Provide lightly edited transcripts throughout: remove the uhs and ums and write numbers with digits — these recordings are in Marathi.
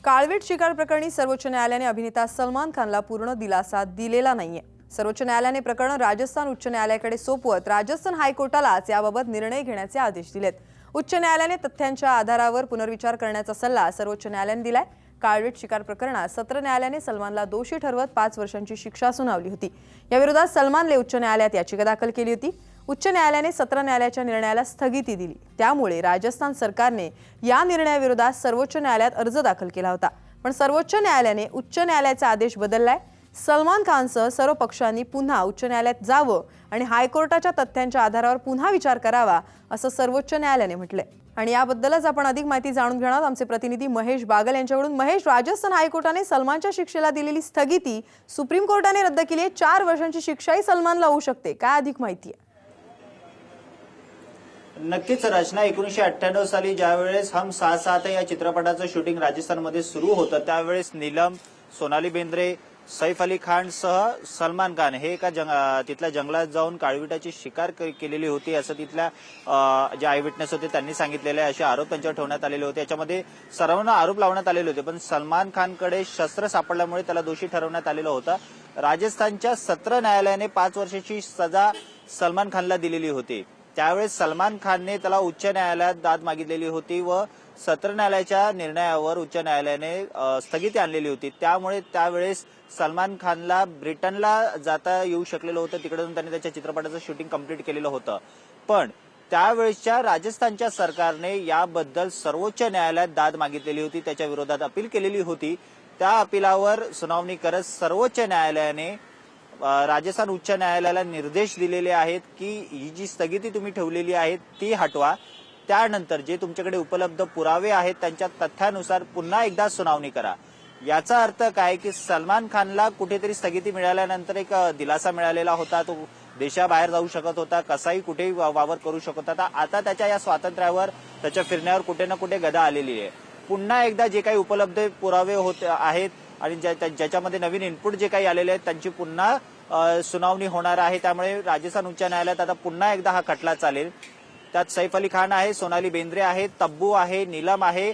काळवीट शिकार प्रकरणी सर्वोच्च न्यायालयाने अभिनेता सलमान खानला पूर्ण दिलासा दिलेला नाहीये। सर्वोच्च न्यायालयाने प्रकरण राजस्थान उच्च न्यायालयाकडे सोपवत राजस्थान हायकोर्टालाच याबाबत निर्णय घेण्याचे आदेश दिलेत। उच्च न्यायालयाने तथ्यांच्या आधारावर पुनर्विचार करण्याचा सल्ला सर्वोच्च न्यायालयाने दिलाय। काळवीट शिकार प्रकरणात सत्र न्यायालयाने सलमानला दोषी ठरवत 5 वर्षांची शिक्षा सुनावली होती। या विरोधात सलमानने उच्च न्यायालयात याचिका दाखल केली होती। उच्च न्यायालयाने सत्र न्यायालयाच्या निर्णयाला स्थगिती दिली। त्यामुळे राजस्थान सरकारने या निर्णयाविरोधात सर्वोच्च न्यायालयात अर्ज दाखल केला होता, पण सर्वोच्च न्यायालयाने उच्च न्यायालयाचा आदेश बदललाय। सलमान खानसह सर्व पक्षांनी पुन्हा उच्च न्यायालयात जावं आणि हायकोर्टाच्या तथ्यांच्या आधारावर पुन्हा विचार करावा असं सर्वोच्च न्यायालयाने म्हटलंय। आणि याबद्दलच आपण अधिक माहिती जाणून घेणार आमचे प्रतिनिधी महेश बागल यांच्याकडून। महेश, राजस्थान हायकोर्टाने सलमानच्या शिक्षेला दिलेली स्थगिती सुप्रीम कोर्टाने रद्द केली आहे। 4 वर्षांची शिक्षाही सलमानला होऊ शकते, काय अधिक माहिती आहे? नक्कीच रचना 1998 साली ज्यावेळेस हम साथ साथ है या चित्रपटाचं शूटिंग राजस्थानमध्ये सुरू होतं त्यावेळेस नीलम, सोनाली बेंद्रे, सैफ अली खान सह सलमान खान हे एका तिथल्या जंगलात जाऊन काळविटाची शिकार केलेली होती असं तिथल्या जे आय विटनेस होते त्यांनी सांगितलेले असे आरोप त्यांच्यावर ठेवण्यात आलेले होते। याच्यामध्ये सर्वांना आरोप लावण्यात आलेले होते, पण सलमान खानकडे शस्त्र सापडल्यामुळे त्याला दोषी ठरवण्यात आलेलं होतं। राजस्थानच्या सत्र न्यायालयाने 5 वर्षाची सजा सलमान खानला दिलेली होती। त्यावेळेस सलमान खानने त्याला उच्च न्यायालयात दाद मागितलेली होती व सत्र न्यायालयाच्या निर्णयावर उच्च न्यायालयाने स्थगिती आणलेली होती। त्यामुळे त्यावेळेस सलमान खानला ब्रिटनला जाता येऊ शकलेलं होतं, तिकडे जाऊन त्यांनी त्याच्या चित्रपटाचं शूटिंग कंप्लीट केलेलं होतं। पण त्यावेळेसच्या राजस्थानच्या सरकारने याबद्दल सर्वोच्च न्यायालयात दाद मागितलेली होती, त्याच्या विरोधात अपील केलेली होती। त्या अपीलावर सुनावणी करत सर्वोच्च न्यायालयाने राजस्थान उच्च न्यायालयाला निर्देश दिलेले आहेत की ही जी स्थगिती तुम्ही ठेवलेली आहे ती हटवा। त्यानंतर जे तुमच्याकडे उपलब्ध पुरावे आहेत त्यांच्या तथ्यानुसार पुन्हा एकदा सुनावणी करा। याचा अर्थ काय की सलमान खानला कुठेतरी स्थगिती मिळाल्यानंतर एक दिलासा मिळालेला होता, तो देशाबाहेर जाऊ शकत होता, कसाही कुठेही वावर करू शकत होता। आता त्याच्या या स्वातंत्र्यावर, त्याच्या फिरण्यावर कुठे ना कुठे गदा आलेली आहे। पुन्हा एकदा जे काही उपलब्ध पुरावे होत आहेत आणि ज्याच्यामध्ये नवीन इनपुट जे काही आलेले आहेत त्यांची पुन्हा सुनावणी होणार आहे। त्यामुळे राजस्थान उच्च न्यायालयात आता पुन्हा एकदा हा खटला चालेल। त्यात सैफ अली खान आहे, सोनाली बेंद्रे आहे, तब्बू आहे, नीलम आहे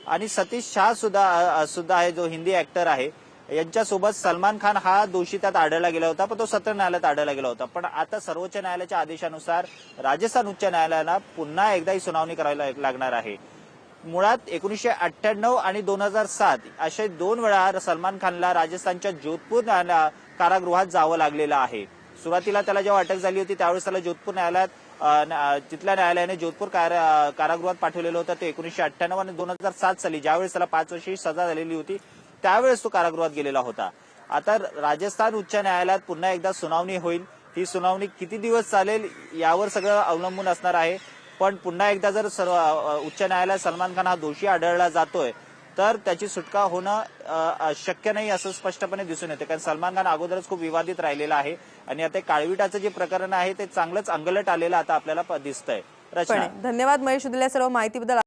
आणि सतीश शाह सुद्धा आहे जो हिंदी ऍक्टर आहे। यांच्यासोबत सलमान खान हा दोषी त्यात आढळला गेला होता, पण तो सत्र न्यायालयात आढळला गेला होता। पण आता सर्वोच्च न्यायालयाच्या आदेशानुसार राजस्थान उच्च न्यायालयाला पुन्हा एकदा ही सुनावणी करायला लागणार आहे। मुळात 1998 आणि 2007 असे 2 वेळा सलमान खानला राजस्थानच्या जोधपूर कारागृहात जावं लागलेलं आहे। सुरुवातीला त्याला जेव्हा अटक झाली होती त्यावेळेस त्याला जोधपूर न्यायालयात तिथल्या न्यायालयाने जोधपूर कारागृहात पाठवलेलं होतं। ते 1998 आणि 2007 साली ज्यावेळेस त्याला 5 वर्षाची सजा झालेली होती त्यावेळेस तो कारागृहात गेलेला होता। आता राजस्थान उच्च न्यायालयात पुन्हा एकदा सुनावणी होईल। ही सुनावणी किती दिवस चालेल यावर सगळं अवलंबून असणार आहे। पण पुन्हा एकदा जर उच्च न्यायालयात सलमान खान हा दोषी आढळला जातोय तर त्याची सुटका होणं शक्य नाही असं स्पष्टपणे दिसून येते, कारण सलमान खान अगोदरच खूप विवादित राहिलेला आहे आणि आता काळविटाचं जे प्रकरण आहे ते चांगलंच अंगलट आलेलं आता आपल्याला दिसतंय। रचना, धन्यवाद महेश, दिलेल्या सर्व माहितीबद्दल।